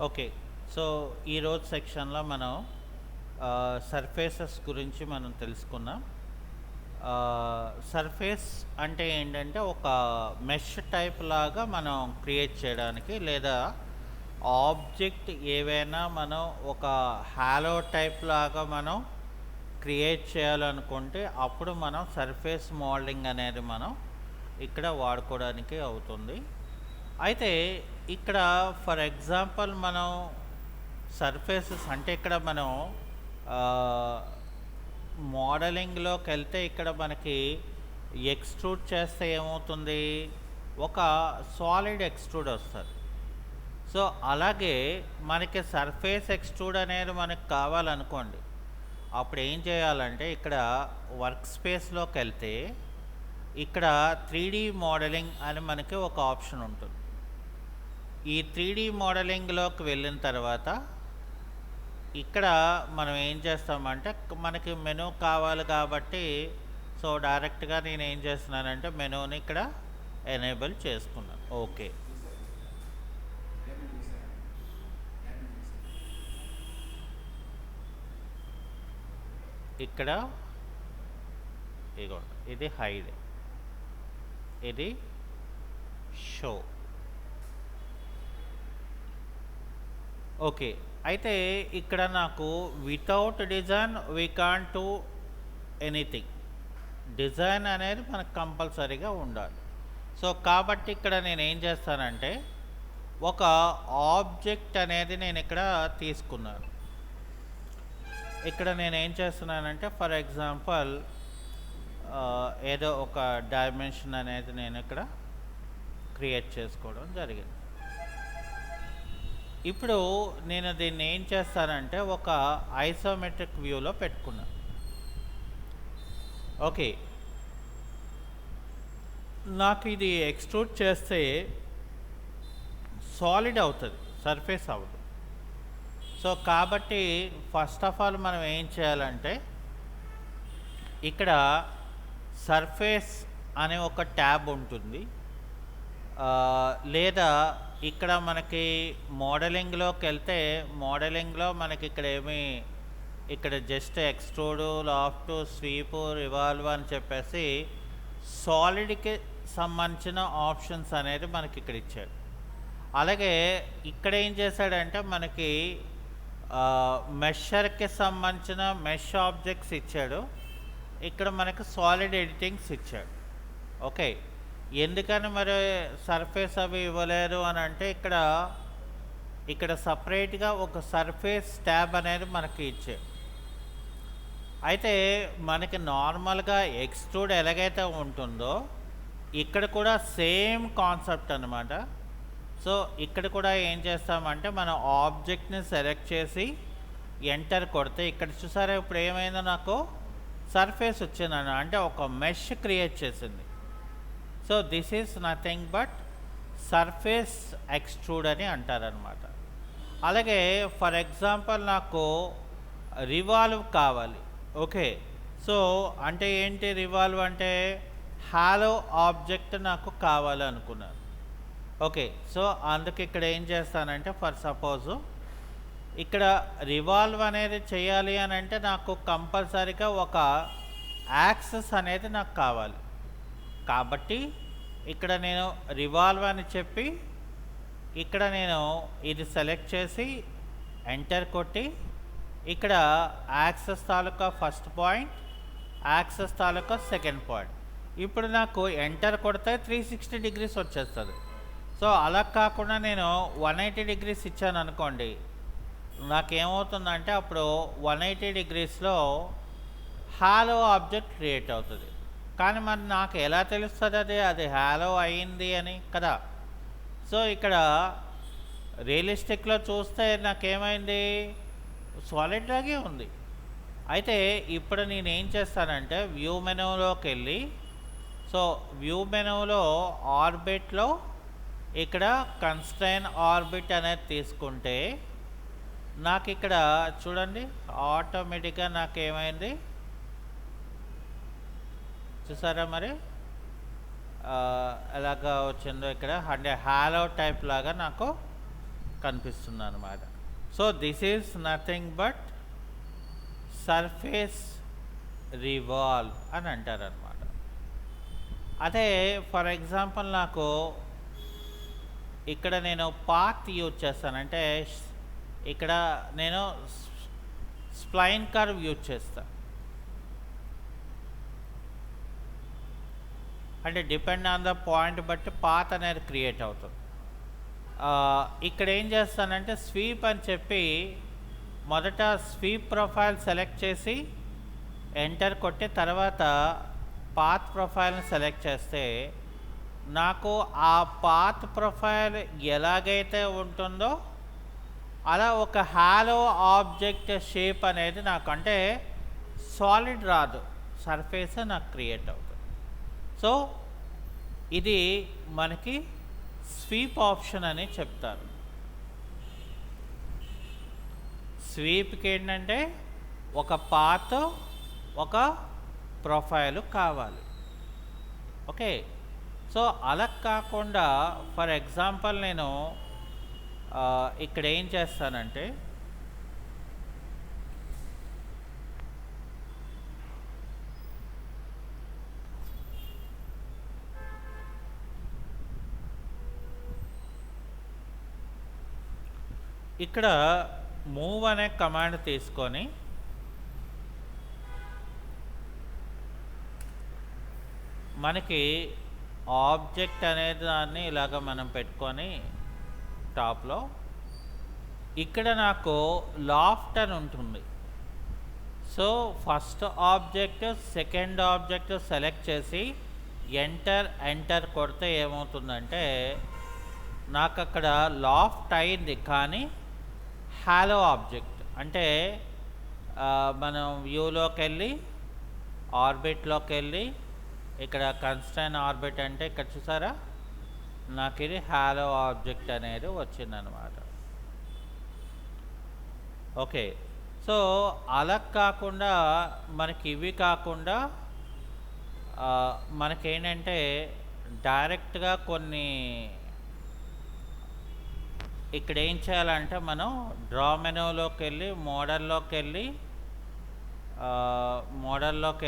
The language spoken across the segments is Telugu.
ఓకే. సో, ఈరోజు సెక్షన్‌లో మనం సర్ఫేసెస్ గురించి మనం తెలుసుకుందాం. సర్ఫేస్ అంటే ఏంటంటే, ఒక మెష్ టైప్ లాగా మనం క్రియేట్ చేయడానికి, లేదా ఆబ్జెక్ట్ ఏవైనా మనం ఒక హాలో టైప్ లాగా మనం క్రియేట్ చేయాలనుకుంటే, అప్పుడు మనం సర్ఫేస్ మోడలింగ్ అనేది మనం ఇక్కడ వాడుకోవడానికి అవుతుంది. అయితే ఇక్కడ ఫర్ ఎగ్జాంపుల్ మనం సర్ఫేసెస్ అంటే ఇక్కడ మనం మోడలింగ్లోకి వెళ్తే ఇక్కడ మనకి ఎక్స్ట్రూడ్ చేస్తే ఏమవుతుంది, ఒక సాలిడ్ ఎక్స్ట్రూడ్ వస్తుంది. సో అలాగే మనకి సర్ఫేస్ ఎక్స్ట్రూడ్ అనేది మనకు కావాలనుకోండి, అప్పుడు ఏం చేయాలంటే ఇక్కడ వర్క్ స్పేస్లోకి వెళ్తే ఇక్కడ 3D మోడలింగ్ అని మనకి ఒక ఆప్షన్ ఉంటుంది. ఈ 3D మోడలింగ్లోకి వెళ్ళిన తర్వాత ఇక్కడ మనం ఏం చేస్తామంటే, మనకి మెనూ కావాలి కాబట్టి, సో డైరెక్ట్గా నేను ఏం చేస్తున్నానంటే మెనూని ఇక్కడ ఎనేబుల్ చేసుకున్నాను. ఓకే, ఇక్కడ ఇగోండి, ఇది హైడ్, ఇది షో. ఓకే, అయితే ఇక్కడ నాకు without design we can't do anything. Design అనేది మనకు కంపల్సరీగా ఉండాలి. సో కాబట్టి ఇక్కడ నేను ఏం చేస్తానంటే, ఒక ఆబ్జెక్ట్ అనేది నేను ఇక్కడ తీసుకున్నాను. ఇక్కడ నేను ఏం చేస్తున్నానంటే, ఫర్ ఎగ్జాంపుల్ ఏదో ఒక డైమెన్షన్ అనేది నేను ఇక్కడ క్రియేట్ చేసుకోవడం జరిగింది. ఇప్పుడు నేను దీన్ని ఏం చేస్తానంటే, ఒక ఐసోమెట్రిక్ వ్యూలో పెట్టుకున్నాను. ఓకే, నాకు ఇది ఎక్స్ట్రూడ్ చేస్తే సాలిడ్ అవుతుంది, సర్ఫేస్ అవ్వదు. సో కాబట్టి ఫస్ట్ ఆఫ్ ఆల్ మనం ఏం చేయాలంటే, ఇక్కడ సర్ఫేస్ అనే ఒక ట్యాబ్ ఉంటుంది, లేదా ఇక్కడ మనకి మోడలింగ్లోకి వెళ్తే మోడలింగ్లో మనకి ఇక్కడ ఇక్కడ just extrude, laughed, sweep, revolve అని చెప్పేసి సాలిడ్కి సంబంధించిన ఆప్షన్స్ అనేది మనకి ఇక్కడ ఇచ్చాడు. అలాగే ఇక్కడ ఏం చేశాడంటే, మనకి మెషర్కి సంబంధించిన మెష్ ఆబ్జెక్ట్స్ ఇచ్చాడు. ఇక్కడ మనకి సాలిడ్ ఎడిటింగ్స్ ఇచ్చాడు. ఓకే, ఎందుకని మరి సర్ఫేస్ అవి ఇవ్వలేరు అని అంటే, ఇక్కడ సపరేట్గా ఒక సర్ఫేస్ ట్యాబ్ అనేది మనకి ఇచ్చాడు. అయితే మనకి నార్మల్గా ఎక్స్ట్రూడ్ ఎలాగైతే ఉంటుందో ఇక్కడ కూడా సేమ్ కాన్సెప్ట్ అనమాట. సో ఇక్కడ కూడా ఏం చేస్తామంటే, మనం ఆబ్జెక్ట్ని సెలెక్ట్ చేసి ఎంటర్ కొడితే ఇక్కడ చూసారా, ఇప్పుడు ఏమైందో నాకు సర్ఫేస్ వచ్చిందన్న, అంటే ఒక మెష్ క్రియేట్ చేసింది. So this is nothing but surface extrude అని అంటారనమాట. అలాగే ఫర్ ఎగ్జాంపుల్ నాకు రివాల్వ్ కావాలి. ఓకే, సో అంటే ఏంటి రివాల్వ్ అంటే, హాలో ఆబ్జెక్ట్ నాకు కావాలి అనుకున్నాను. ఓకే, సో అందుకే ఇక్కడ ఏం చేస్తానంటే, ఫర్ సపోజు ఇక్కడ రివాల్వ్ అనేది చేయాలి అని అంటే నాకు కంపల్సరీగా ఒక యాక్సెస్ అనేది నాకు కావాలి. కాబట్టి ఇక్కడ నేను రివాల్వ్ అని చెప్పి ఇక్కడ నేను ఇది సెలెక్ట్ చేసి ఎంటర్ కొట్టి, ఇక్కడ యాక్సెస్ తాలూకా ఫస్ట్ పాయింట్, యాక్సెస్ తాలూకా సెకండ్ పాయింట్. ఇప్పుడు నాకు ఎంటర్ కొడితే 360 డిగ్రీస్ వచ్చేస్తుంది. సో అలా కాకుండా నేను 180 డిగ్రీస్ ఇచ్చాను అనుకోండి, నాకేమవుతుందంటే అప్పుడు 180 డిగ్రీస్లో హాలో ఆబ్జెక్ట్ క్రియేట్ అవుతుంది. కానీ మరి నాకు ఎలా తెలుస్తుంది అది హాలో అయింది అని కదా. సో ఇక్కడ రియలిస్టిక్లో చూస్తే నాకేమైంది, సాలిడ్ లాగే ఉంది. అయితే ఇప్పుడు నేను ఏం చేస్తానంటే, వ్యూ మెనూలోకి వెళ్ళి, సో వ్యూ మెనూలో ఆర్బిట్లో ఇక్కడ కన్స్ట్రైన్ ఆర్బిట్ అనేది తీసుకుంటే నాకు ఇక్కడ చూడండి, ఆటోమేటిక్గా నాకేమైంది చూసారా, మరి ఎలాగా వచ్చిందో ఇక్కడ, అంటే హాలో టైప్ లాగా నాకు కనిపిస్తుంది అనమాట. So this is nothing but surface revolve అని అంటారనమాట. అదే ఫర్ ఎగ్జాంపుల్ నాకు ఇక్కడ నేను పాత్ యూజ్ చేస్తానంటే ఇక్కడ నేను స్ప్లైన్ కర్వ్ యూజ్ చేస్తాను. అంటే డిపెండ్ ఆన్ ద పాయింట్ బట్టి పాత్ అనేది క్రియేట్ అవుతుంది. ఇక్కడ ఏం చేస్తానంటే స్వీప్ అని చెప్పి మొదట స్వీప్ ప్రొఫైల్ సెలెక్ట్ చేసి ఎంటర్ కొట్టి తర్వాత పాత్ ప్రొఫైల్ని సెలెక్ట్ చేస్తే నాకు ఆ పాత్ ప్రొఫైల్ ఎలాగైతే ఉంటుందో అలా ఒక హాలో ఆబ్జెక్ట్ షేప్ అనేది నాకు, అంటే సాలిడ్ రాదు, సర్ఫేస్ నాకు క్రియేట్ అవుతుంది. సో ఇది మనకి స్వీప్ ఆప్షన్ అని చెప్తారు. స్వీప్కి ఏంటంటే ఒక పాత్ ఒక ప్రొఫైలు కావాలి. ఓకే, సో అలా కాకుండా ఫర్ ఎగ్జాంపుల్ నేను ఇక్కడ ఏం చేస్తానంటే ఇక్కడ మూవ్ అనే కమాండ్ తీసుకొని మనకి ఆబ్జెక్ట్ అనేది దాన్ని ఇలాగ మనం పెట్టుకొని టాప్లో ఇక్కడ నాకు లాఫ్ట్ అని ఉంటుంది. So first object second object select చేసి ఎంటర్ కొడితే ఏమవుతుందంటే నాకు అక్కడ లాఫ్ట్ అయింది, కానీ హాలో ఆబ్జెక్ట్ అంటే మనం వ్యూలోకి వెళ్ళి ఆర్బిట్లోకి వెళ్ళి ఇక్కడ కన్స్టెంట్ ఆర్బిట్ అంటే ఇక్కడ చూసారా నాకు ఇది హాలో ఆబ్జెక్ట్ అనేది వచ్చిందనమాట. ఓకే, సో అలా కాకుండా మనకి ఇవి కాకుండా మనకేంటంటే డైరెక్ట్గా కొన్ని ఇక్కడ ఏం చేయాలంటే మనం డ్రా మెనూలోకి వెళ్ళి మోడల్లోకి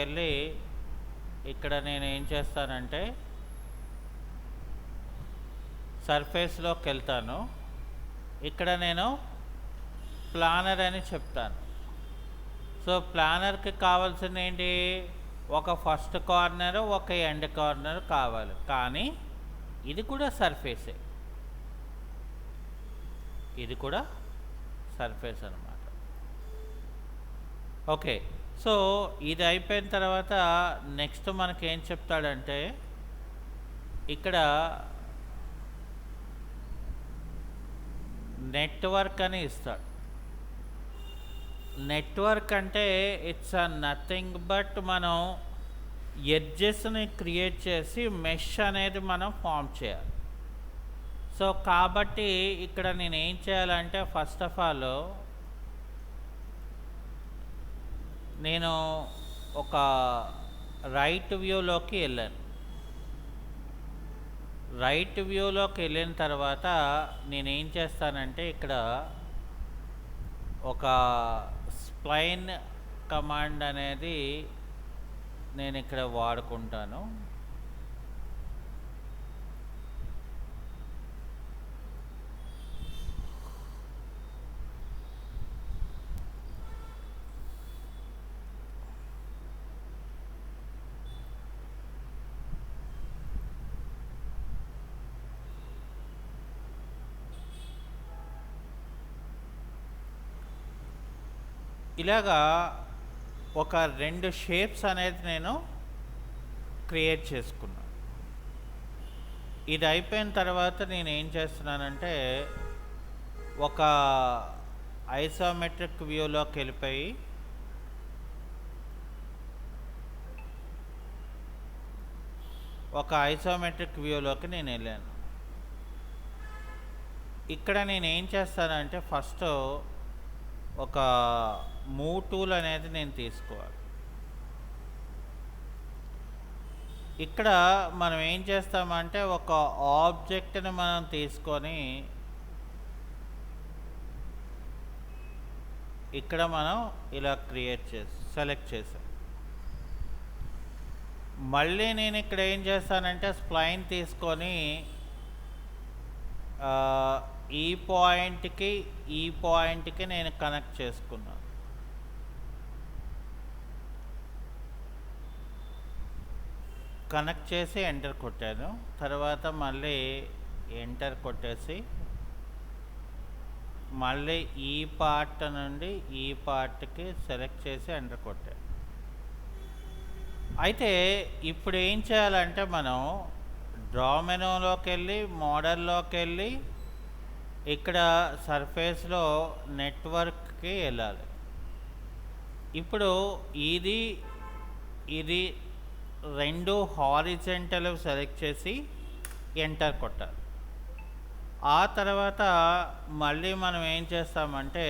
వెళ్ళి ఇక్కడ నేను ఏం చేస్తానంటే సర్ఫేస్లోకి వెళ్తాను. ఇక్కడ నేను ప్లానర్ అని చెప్తాను. సో ప్లానర్కి కావాల్సింది ఏంటి, ఒక ఫస్ట్ కార్నర్ ఒక ఎండ్ కార్నర్ కావాలి, కానీ ఇది కూడా సర్ఫేసే, ఇది కూడా సర్ఫేస్ అన్నమాట. ఓకే, సో ఇది అయిపోయిన తర్వాత నెక్స్ట్ మనకి ఏం చెప్తాడంటే ఇక్కడ నెట్వర్క్ అని ఇస్తాడు. నెట్వర్క్ అంటే ఇట్స్ నథింగ్ బట్ మనం ఎడ్జెస్ని క్రియేట్ చేసి మెష్ అనేది మనం ఫామ్ చేయాలి. సో కాబట్టి ఇక్కడ నేను ఏం చేయాలంటే ఫస్ట్ ఆఫ్ ఆల్ నేను ఒక రైట్ వ్యూలోకి వెళ్ళాను. రైట్ వ్యూలోకి వెళ్ళిన తర్వాత నేనేం చేస్తానంటే ఇక్కడ ఒక స్ప్లైన్ కమాండ్ అనేది నేను ఇక్కడ వాడుకుంటాను. ఇలాగా ఒక 2 షేప్స్ అనేది నేను క్రియేట్ చేసుకున్నాను. ఇది అయిపోయిన తర్వాత నేను ఏం చేస్తున్నానంటే ఒక ఐసోమెట్రిక్ వ్యూలోకి వెళ్ళిపోయి నేను వెళ్ళాను. ఇక్కడ నేను ఏం చేస్తానంటే ఫస్ట్ ఒక మూవ్ టూల్ అనేది నేను తీసుకోవాలి. ఇక్కడ మనం ఏం చేస్తామంటే ఒక ఆబ్జెక్ట్ని మనం తీసుకొని ఇక్కడ మనం ఇలా సెలెక్ట్ చేసాం. మళ్ళీ నేను ఇక్కడ ఏం చేస్తానంటే స్ప్లైన్ తీసుకొని ఈ పాయింట్కి నేను కనెక్ట్ చేసుకున్నాను. కనెక్ట్ చేసి ఎంటర్ కొట్టాను. తర్వాత మళ్ళీ ఎంటర్ కొట్టేసి మళ్ళీ ఈ పార్ట్ నుండి ఈ పార్ట్కి సెలెక్ట్ చేసి ఎంటర్ కొట్టాను. అయితే ఇప్పుడు ఏం చేయాలంటే మనం డ్రా మెనూలోకి వెళ్ళి మోడల్లోకి వెళ్ళి ఇక్కడ సర్ఫేస్లో నెట్వర్క్కి వెళ్ళాలి. ఇప్పుడు ఇది రెండు హారిజెంటల్ సెలెక్ట్ చేసి ఎంటర్ కొట్టాలి. ఆ తర్వాత మళ్ళీ మనం ఏం చేస్తామంటే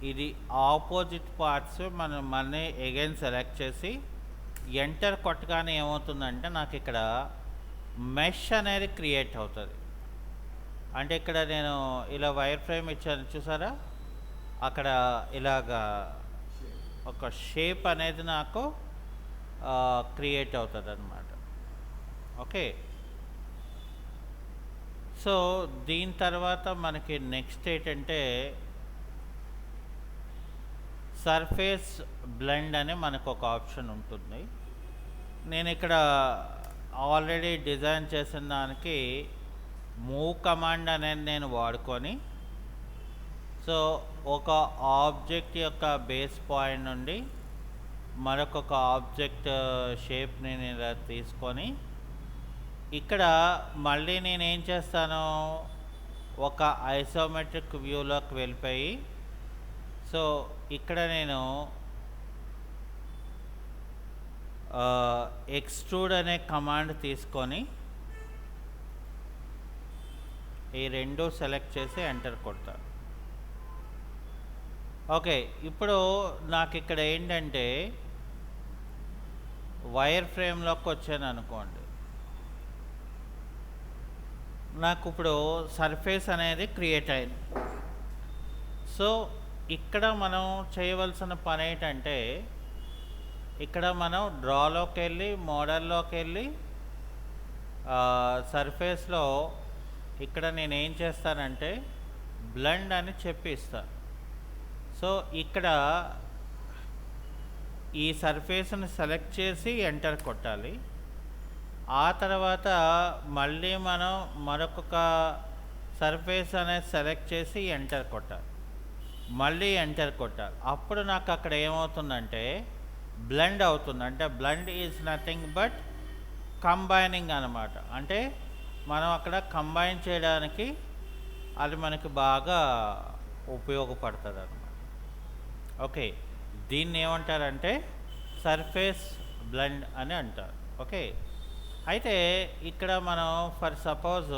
ఇది ఆపోజిట్ పార్ట్స్ మనం మళ్ళీ అగైన్ సెలెక్ట్ చేసి ఎంటర్ కొట్టగానే ఏమవుతుందంటే నాకు ఇక్కడ మెష్ అనేది క్రియేట్ అవుతుంది. అంటే ఇక్కడ నేను ఇలా వైర్ ఫ్రేమ్ ఇచ్చాను చూసారా, అక్కడ ఇలాగా ఒక షేప్ అనేది నాకు క్రియేట్ అవుతుంది అన్నమాట. ఓకే, సో దీని తర్వాత మనకి నెక్స్ట్ ఏంటంటే సర్ఫేస్ బ్లెండ్ అని మనకు ఒక ఆప్షన్ ఉంటుంది. నేను ఇక్కడ ఆల్రెడీ డిజైన్ చేసిన దానికి మూవ్ కమాండ్ అనేది నేను వాడుకొని సో ఒక ఆబ్జెక్ట్ యొక్క బేస్ పాయింట్ నుండి మరొక ఆబ్జెక్ట్ షేప్ని నేను ఇలా తీసుకొని ఇక్కడ మళ్ళీ నేనేం చేస్తాను, ఒక ఐసోమెట్రిక్ వ్యూలోకి వెళ్ళిపోయి సో ఇక్కడ నేను ఎక్స్ట్రూడ్ అనే కమాండ్ తీసుకొని ఈ రెండు సెలెక్ట్ చేసి ఎంటర్ కొడతాను. ఓకే, ఇప్పుడు నాకు ఇక్కడ ఏంటంటే వైర్ ఫ్రేమ్లోకి వచ్చాను అనుకోండి, నాకు ఇప్పుడు సర్ఫేస్ అనేది క్రియేట్ అయింది. సో ఇక్కడ మనం చేయవలసిన పని ఏంటంటే ఇక్కడ మనం డ్రాలోకి వెళ్ళి మోడల్లోకి వెళ్ళి సర్ఫేస్లో ఇక్కడ నేను ఏం చేస్తానంటే బ్లెండ్ అని చెప్పి ఇస్తాను. సో ఇక్కడ ఈ సర్ఫేస్ని సెలెక్ట్ చేసి ఎంటర్ కొట్టాలి. ఆ తర్వాత మళ్ళీ మనం మరొక సర్ఫేస్ అనేది సెలెక్ట్ చేసి ఎంటర్ కొట్టాలి, మళ్ళీ ఎంటర్ కొట్టాలి. అప్పుడు నాకు అక్కడ ఏమవుతుందంటే బ్లెండ్ అవుతుంది. అంటే blend is nothing but combining అనమాట. అంటే మనం అక్కడ కంబైన్ చేయడానికి అది మనకి బాగా ఉపయోగపడుతుంది అన్నమాట. ఓకే, దీన్ని ఏమంటారంటే సర్ఫేస్ బ్లెండ్ అని అంటారు. ఓకే, అయితే ఇక్కడ మనం ఫర్ సపోజ్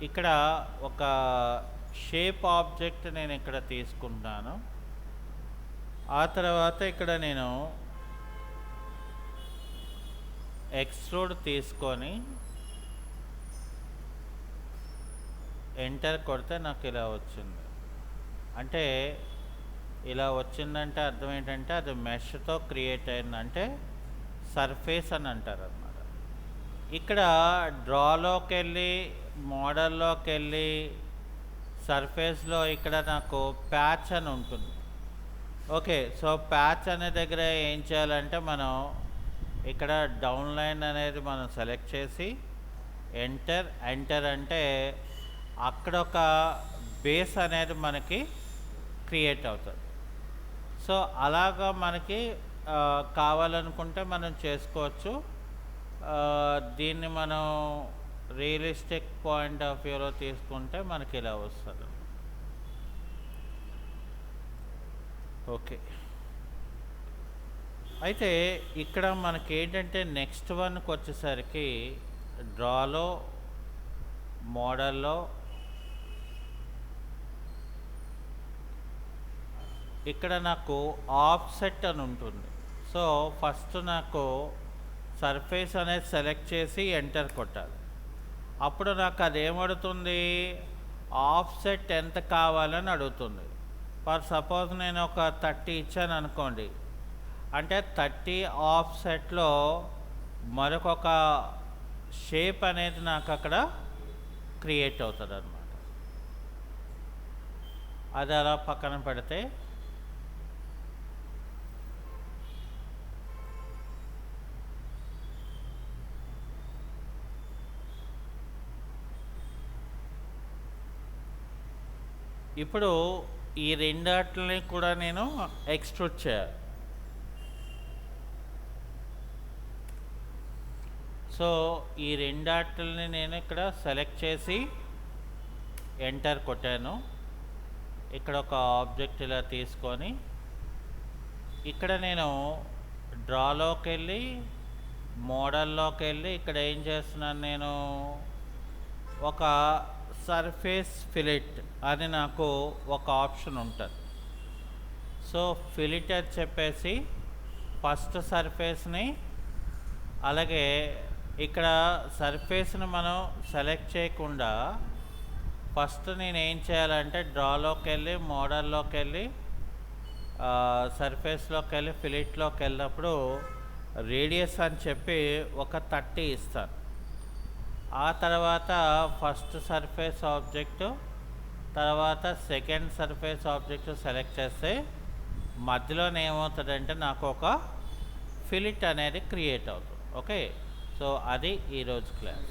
ఇక్కడ ఒక షేప్ ఆబ్జెక్ట్ నేను ఇక్కడ తీసుకుంటాను. ఆ తర్వాత ఇక్కడ నేను ఎక్స్ట్రూడ్ తీసుకొని ఎంటర్ కొడితే నాకు ఇలా వచ్చింది. అంటే ఇలా వచ్చిందంటే అర్థం ఏంటంటే అది మెష్తో క్రియేట్ అయిందంటే సర్ఫేస్ అని అంటారు అన్నమాట. ఇక్కడ డ్రాలోకి వెళ్ళి మోడల్లోకి వెళ్ళి సర్ఫేస్లో ఇక్కడ నాకు ప్యాచ్ అని ఉంటుంది. ఓకే, సో ప్యాచ్ అనే దగ్గర ఏం చేయాలంటే మనం ఇక్కడ డౌన్ లైన్ అనేది మనం సెలెక్ట్ చేసి ఎంటర్ అంటే అక్కడ ఒక బేస్ అనేది మనకి క్రియేట్ అవుతుంది. సో అలాగా మనకి కావాలనుకుంటే మనం చేసుకోవచ్చు. దీన్ని మనం రియలిస్టిక్ పాయింట్ ఆఫ్ వ్యూలో తీసుకుంటే మనకి ఇలా వస్తుంది. ఓకే, అయితే ఇక్కడ మనకి ఏంటంటే నెక్స్ట్ వన్కి వచ్చేసరికి డ్రాలో మోడల్లో ఇక్కడ నాకు ఆఫ్సెట్ అని ఉంటుంది. సో ఫస్ట్ నాకు సర్ఫేస్ అనేది సెలెక్ట్ చేసి ఎంటర్ కొట్టాలి. అప్పుడు నాకు అదేమడుతుంది, ఆఫ్సెట్ ఎంత కావాలని అడుగుతుంది. ఫర్ సపోజ్ నేను ఒక 30 ఇచ్చాను అనుకోండి, అంటే 30 ఆఫ్సెట్లో మరొక షేప్ అనేది నాకు అక్కడ క్రియేట్ అవుతుంది అనమాట. అది అలా పక్కన పెడితే ఇప్పుడు ఈ రెండాటిని కూడా నేను ఎక్స్ట్రూడ్ చేయాలి. సో ఈ రెండాటిని నేను ఇక్కడ సెలెక్ట్ చేసి ఎంటర్ కొట్టాను. ఇక్కడ ఒక ఆబ్జెక్ట్ ఇలా తీసుకొని ఇక్కడ నేను డ్రాలోకి వెళ్ళి మోడల్లోకి వెళ్ళి ఇక్కడ ఏం చేస్తున్నాను, నేను ఒక సర్ఫేస్ ఫిలిట్ అని నాకు ఒక ఆప్షన్ ఉంటుంది. సో ఫిలిట్ అని చెప్పేసి ఫస్ట్ సర్ఫేస్ని, అలాగే ఇక్కడ సర్ఫేస్ని మనం సెలెక్ట్ చేయకుండా ఫస్ట్ నేను ఏం చేయాలంటే డ్రాలోకి వెళ్ళి మోడల్లోకి వెళ్ళి సర్ఫేస్లోకి వెళ్ళి ఫిలిట్లోకి వెళ్ళినప్పుడు రేడియస్ అని చెప్పి ఒక 30 ఇస్తాను. ఆ తర్వాత ఫస్ట్ సర్ఫేస్ ఆబ్జెక్టు, తర్వాత సెకండ్ సర్ఫేస్ ఆబ్జెక్టు సెలెక్ట్ చేస్తే మధ్యలోనే ఏమవుతుందంటే నాకు ఒక ఫిలిట్ అనేది క్రియేట్ అవుతుంది. ఓకే, సో అది ఈరోజు క్లాస్.